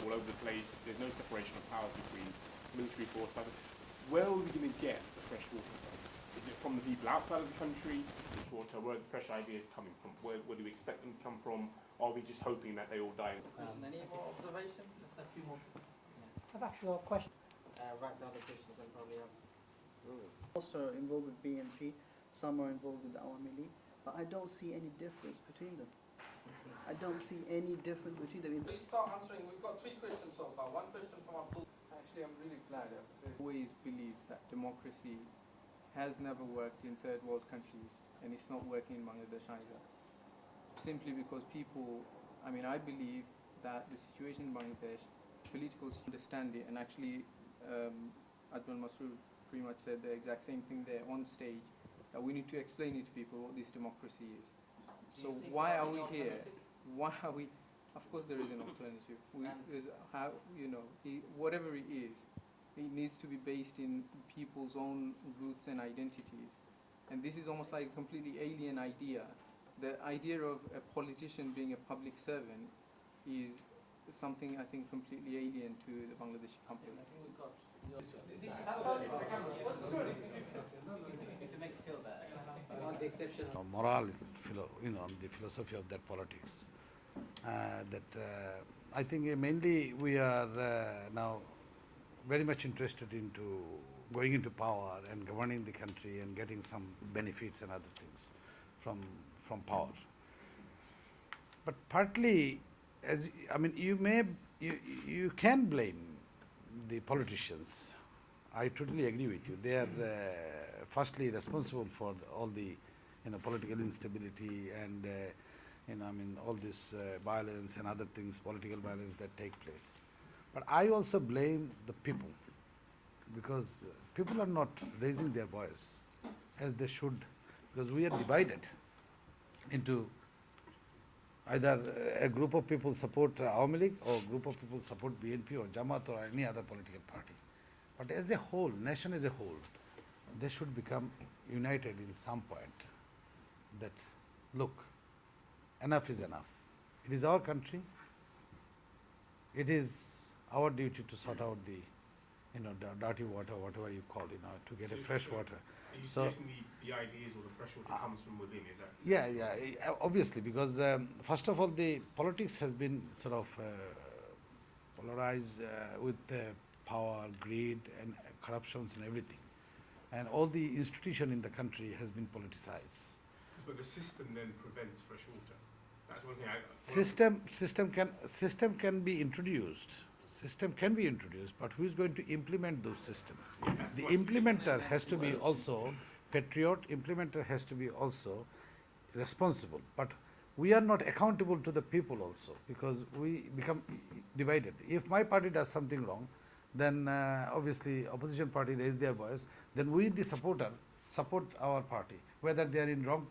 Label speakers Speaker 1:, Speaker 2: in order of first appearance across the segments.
Speaker 1: all over the place. There's no separation of powers between military force. Where are we going to get the fresh water from? Is it from the people outside of the country? Where are the fresh ideas coming from? Where do we expect them to come from? Are we just hoping that they all die?
Speaker 2: Any more observations? Just a few more.
Speaker 3: I've actually got a question.
Speaker 2: Write down the questions and probably have.
Speaker 4: Most are involved with BNP, some are involved with the Awami League, but I don't see any difference between them. I don't see any difference between them.
Speaker 2: Please start answering. We've got 3 questions so far. 1 question from Abdul.
Speaker 5: Actually, I'm really glad. I've always believed that democracy has never worked in third world countries, and it's not working in Bangladesh either. Simply because people, I believe that the situation in Bangladesh, politicals understand it, and actually Adnan Masroor pretty much said the exact same thing there on stage, that we need to explain it to people what this democracy is. So why are we here? Why are we? Of course there is an alternative. Whatever it is, it needs to be based in people's own roots and identities. And this is almost like a completely alien idea. The idea of a politician being a public servant is something I think completely alien to the Bangladeshi company.
Speaker 2: I think we've got. On the exception of
Speaker 6: moral, the philosophy of that politics. I think mainly we are now very much interested into going into power and governing the country and getting some benefits and other things from power. But partly, you can blame the politicians. I totally agree with you. They are firstly responsible for all the political instability and all this violence and other things, political violence that take place. But I also blame the people, because people are not raising their voice as they should, because we are divided into either a group of people support Awami League or a group of people support BNP or Jamaat or any other political party. But as a whole, nation as a whole, they should become united in some point that, look, enough is enough. It is our country. It is our duty to sort out the, the dirty water, whatever you call, to get a fresh water.
Speaker 1: Are you suggesting the ideas or the fresh water comes from within? Is that?
Speaker 6: Yeah, obviously, because first of all, the politics has been sort of polarized with power, greed, and corruptions and everything, and all the institution in the country has been politicized.
Speaker 1: But the system then prevents fresh water. That's one thing.
Speaker 6: System can be introduced. System can be introduced, but who is going to implement those systems? The implementer has to be also patriot. Implementer has to be also responsible. But we are not accountable to the people also, because we become divided. If my party does something wrong, then obviously opposition party raise their voice. Then we, the supporter, support our party, whether they are in wrong,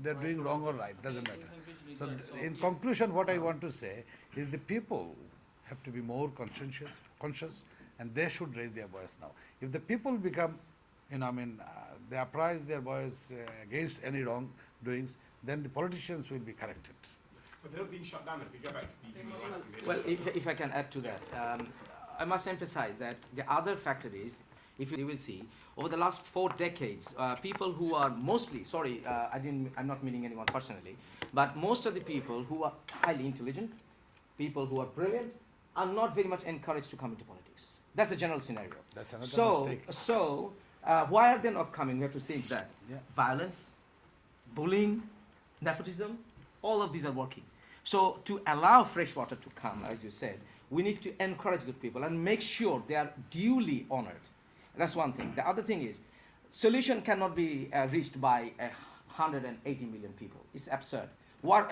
Speaker 6: they are doing wrong or right, doesn't matter. So in conclusion, what I want to say is the people have to be more conscious, and they should raise their voice now. If the people become, they uprise their voice against any wrongdoings, then the politicians will be corrected.
Speaker 1: But they're being shut down if we go back to the human rights.
Speaker 7: Well, if I can add to that, I must emphasize that the other factor is, if you will see, over the last 4 decades, people who are mostly, I'm not meaning anyone personally, but most of the people who are highly intelligent, people who are brilliant, are not very much encouraged to come into politics. That's the general scenario.
Speaker 6: That's another mistake.
Speaker 7: So, why are they not coming? We have to say that. Yeah. Violence, bullying, nepotism, all of these are working. So, to allow fresh water to come, as you said, we need to encourage the people and make sure they are duly honored. That's one thing. The other thing is, solution cannot be reached by 180 million people. It's absurd. What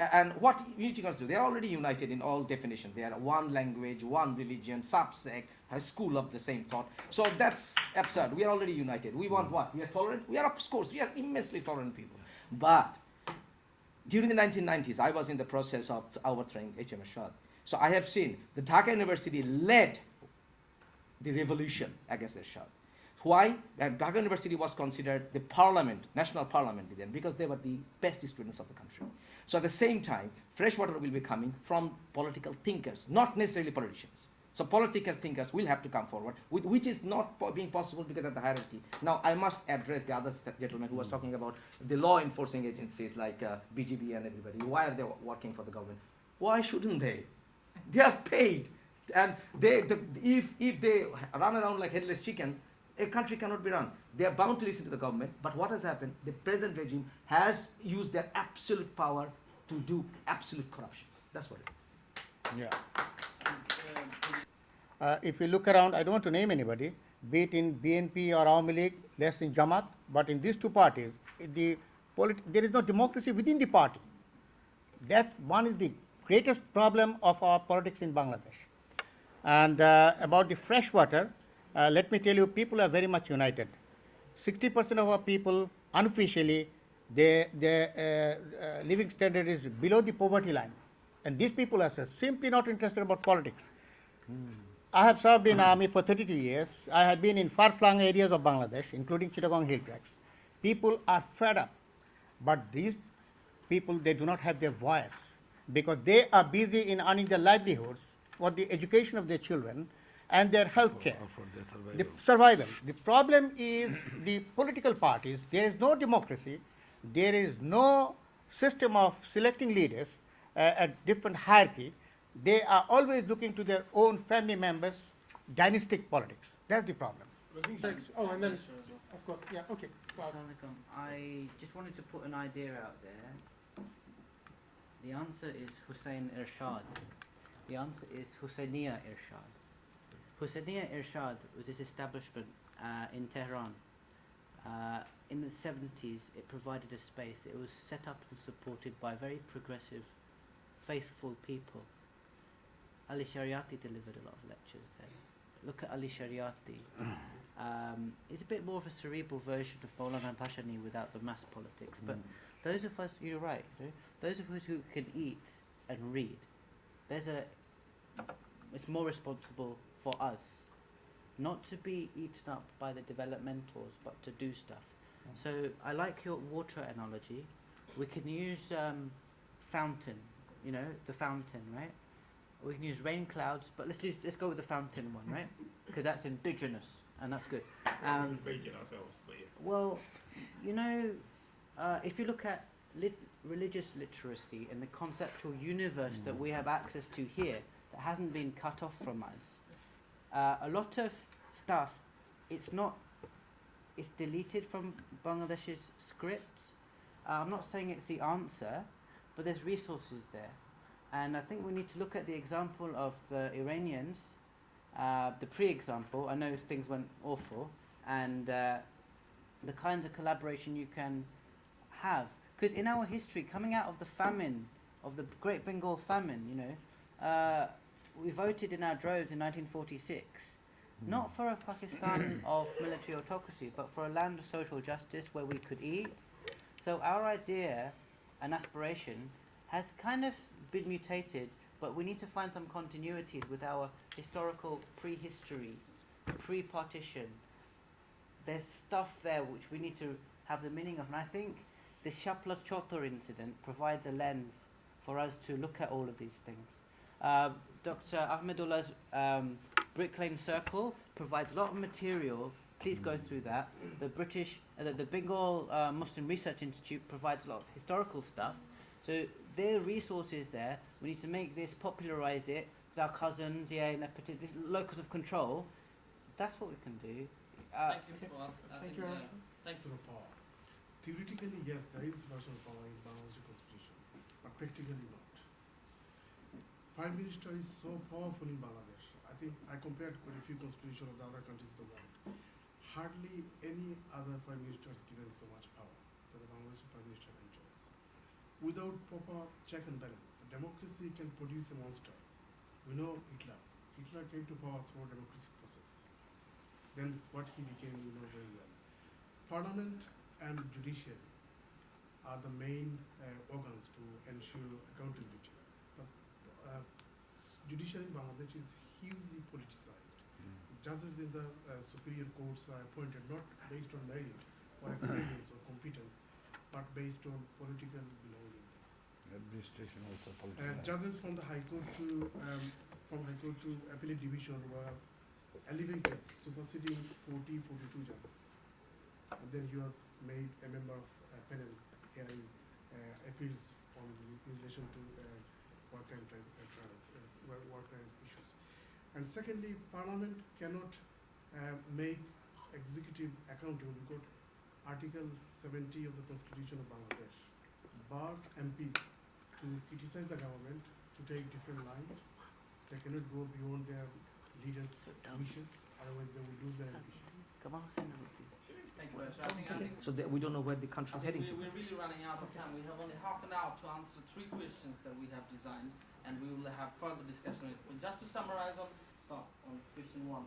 Speaker 7: Unitarians do, they are already united in all definitions. They are one language, one religion, subsect, a school of the same thought. So that's absurd. We are already united. We want what? We are tolerant? We are, of course, we are immensely tolerant people. But during the 1990s, I was in the process of overthrowing H.M. Ashad. So I have seen the Dhaka University led the revolution against Ashad. Why? Dhaka University was considered the parliament, national parliament then, because they were the best students of the country. So at the same time, fresh water will be coming from political thinkers, not necessarily politicians. So political thinkers will have to come forward, which is not being possible because of the hierarchy. Now, I must address the other gentleman who was talking about the law enforcing agencies like BGB and everybody. Why are they working for the government? Why shouldn't they? They are paid. And if they run around like headless chicken, a country cannot be run. They are bound to listen to the government. But what has happened? The present regime has used their absolute power to do absolute corruption. That's what it is.
Speaker 6: Yeah.
Speaker 8: If you look around, I don't want to name anybody, be it in BNP or Awami League, less in Jamaat, but in these two parties, there is no democracy within the party. That's one is the greatest problem of our politics in Bangladesh. And about the fresh water, let me tell you, people are very much united. 60% of our people, unofficially, their living standard is below the poverty line. And these people are simply not interested about politics. I have served in army for 32 years. I have been in far-flung areas of Bangladesh, including Chittagong hill tracts. People are fed up, but these people, they do not have their voice because they are busy in earning their livelihoods for the education of their children and their health care.
Speaker 6: For their survival.
Speaker 8: The survival. The problem is the political parties. There is no democracy. There is no system of selecting leaders at different hierarchy. They are always looking to their own family members, dynastic politics. That's the problem.
Speaker 1: Oh, and then, of course, yeah, okay.
Speaker 9: Assalamualaikum. I just wanted to put an idea out there. The answer is Hussein Irshad. The answer is Husseiniya Irshad. Husseiniya Irshad was this establishment in Tehran. In the 70s, it provided a space. It was set up and supported by very progressive, faithful people. Ali Shariati delivered a lot of lectures there. Look at Ali Shariati. It's a bit more of a cerebral version of Maulana Bhashani without the mass politics. But those of us, you're right, those of us who can eat and read, it's more responsible for us not to be eaten up by the developmentals, but to do stuff. So I like your water analogy. We can use fountain, the fountain, right? We can use rain clouds, but let's go with the fountain one, right? Because that's indigenous and that's good.
Speaker 1: Make it ourselves, but yeah.
Speaker 9: Well, if you look at religious literacy and the conceptual universe that we have access to here that hasn't been cut off from us, a lot of stuff, it's deleted from Bangladesh's script. I'm not saying it's the answer, but there's resources there. And I think we need to look at the example of the Iranians, the pre-example. I know things went awful, and the kinds of collaboration you can have. Because in our history, coming out of the famine, of the Great Bengal famine, we voted in our droves in 1946, not for a Pakistan of military autocracy, but for a land of social justice where we could eat. So our idea and aspiration has kind of been mutated, but we need to find some continuities with our historical prehistory, pre-partition. There's stuff there which we need to have the meaning of, and I think the Shapla Chotor incident provides a lens for us to look at all of these things. Dr. Ahmedullah's Brick Lane Circle provides a lot of material. Please go through that. The Bengal Muslim Research Institute provides a lot of historical stuff. So there are resources there. We need to make this, popularize it with our cousins, in a particular this locus of control. That's what we can do.
Speaker 2: Thank you for
Speaker 1: Thank you.
Speaker 2: Thank you.
Speaker 10: Power. Theoretically, yes, there is version of power in Bangladesh constitution, but practically not. Prime Minister is so powerful in Bangladesh. I think I compared quite a few constitutions of the other countries of the world. Hardly any other Prime Minister is given so much power that the Bangladeshi Prime Minister enjoys. Without proper check and balance, democracy can produce a monster. We know Hitler. Hitler came to power through a democratic process. Then what he became, we know very well. Parliament and judiciary are the main organs to ensure accountability. But judiciary in Bangladesh is hugely politicized. judges in the superior courts are appointed not based on merit or experience or competence, but based on political belonging.
Speaker 6: Administration also
Speaker 10: And
Speaker 6: politicized.
Speaker 10: judges from the High Court to Appellate Division were elevated, superseding 42 judges. And then he was made a member of a panel hearing appeals on in relation to war crimes issues. And secondly, Parliament cannot make executive accountable because Article 70 of the Constitution of Bangladesh bars MPs to criticize the government, to take different lines. They cannot go beyond their leaders' wishes, otherwise they will lose their ambition.
Speaker 2: Thank you, sir. I think
Speaker 7: So that we don't know where the country is heading to.
Speaker 2: we're really running out of time. We have only half an hour to answer 3 questions that we have designed, and we will have further discussion. Just to summarize on question 1.